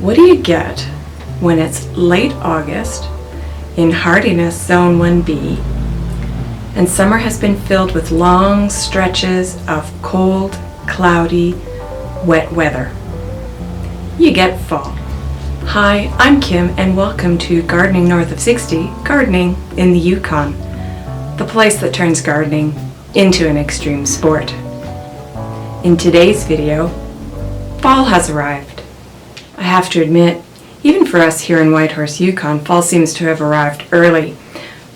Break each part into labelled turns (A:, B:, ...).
A: What do you get when it's late August in hardiness zone 1B and summer has been filled with long stretches of cold, cloudy, wet weather? You get fall. Hi, I'm Kim and welcome to Gardening North of 60, gardening in the Yukon, the place that turns gardening into an extreme sport. In today's video, fall has arrived. I have to admit, even for us here in Whitehorse, Yukon, fall seems to have arrived early.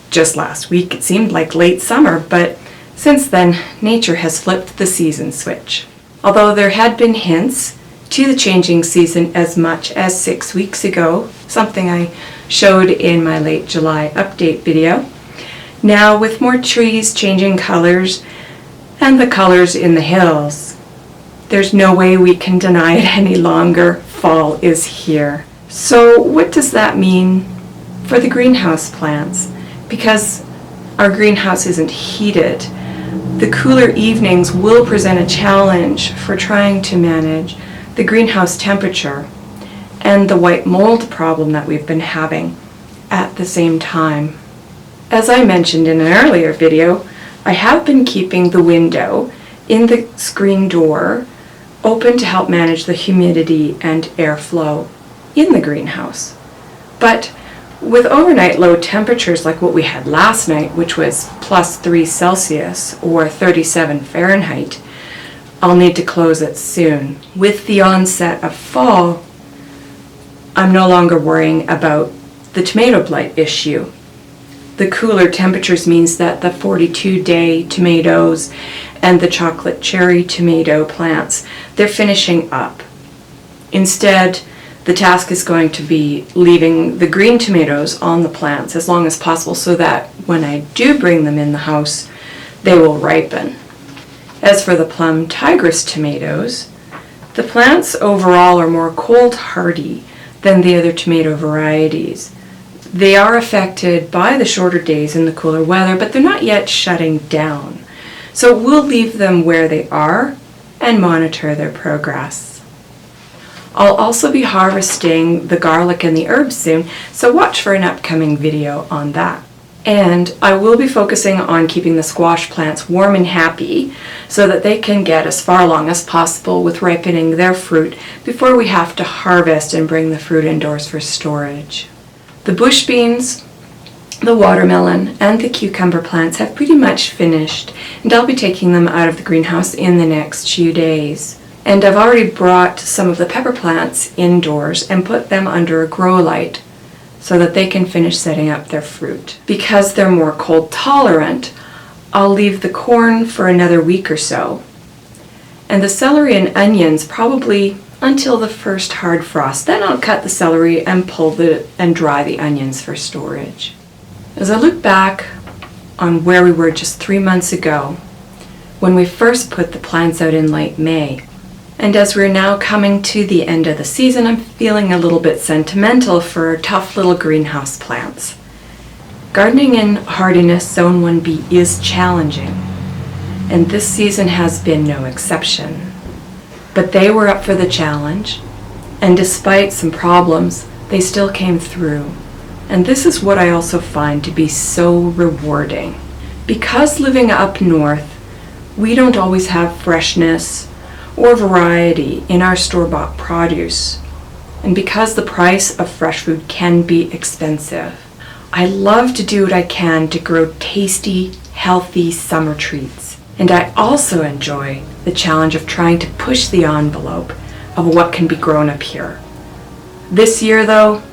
A: Just last week it seemed like late summer, but since then nature has flipped the season switch. Although there had been hints to the changing season as much as 6 weeks ago, something I showed in my late July update video. Now with more trees changing colors and the colors in the hills, there's no way we can deny it any longer. Fall is here. So what does that mean for the greenhouse plants? Because our greenhouse isn't heated, the cooler evenings will present a challenge for trying to manage the greenhouse temperature and the white mold problem that we've been having at the same time. As I mentioned in an earlier video, I have been keeping the window in the screen door open to help manage the humidity and airflow in the greenhouse. But with overnight low temperatures like what we had last night, which was +3 Celsius or 37 Fahrenheit, I'll need to close it soon. With the onset of fall, I'm no longer worrying about the tomato blight issue. The cooler temperatures means that the 42-day tomatoes and the chocolate cherry tomato plants, they're finishing up. Instead, the task is going to be leaving the green tomatoes on the plants as long as possible so that when I do bring them in the house, they will ripen. As for the plum tigress tomatoes, the plants overall are more cold hardy than the other tomato varieties. They are affected by the shorter days and the cooler weather, but they're not yet shutting down. So we'll leave them where they are and monitor their progress. I'll also be harvesting the garlic and the herbs soon, so watch for an upcoming video on that. And I will be focusing on keeping the squash plants warm and happy so that they can get as far along as possible with ripening their fruit before we have to harvest and bring the fruit indoors for storage. The bush beans, the watermelon, and the cucumber plants have pretty much finished, and I'll be taking them out of the greenhouse in the next few days. And I've already brought some of the pepper plants indoors and put them under a grow light so that they can finish setting up their fruit. Because they're more cold tolerant, I'll leave the corn for another week or so, and the celery and onions probably until the first hard frost. Then I'll cut the celery and and dry the onions for storage. As I look back on where we were just 3 months ago, when we first put the plants out in late May, and as we're now coming to the end of the season, I'm feeling a little bit sentimental for tough little greenhouse plants. Gardening in hardiness zone 1B is challenging, and this season has been no exception. But they were up for the challenge, and despite some problems, they still came through. And this is what I also find to be so rewarding. Because living up north, we don't always have freshness or variety in our store-bought produce. And because the price of fresh food can be expensive, I love to do what I can to grow tasty, healthy summer treats. And I also enjoy the challenge of trying to push the envelope of what can be grown up here. This year, though,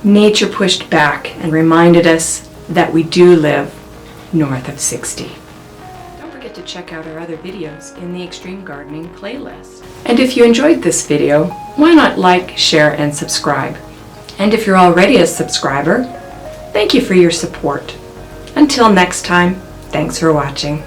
A: nature pushed back and reminded us that we do live north of 60. Don't forget to check out our other videos in the Extreme Gardening playlist. And if you enjoyed this video, why not like, share, and subscribe? And if you're already a subscriber, thank you for your support. Until next time, thanks for watching.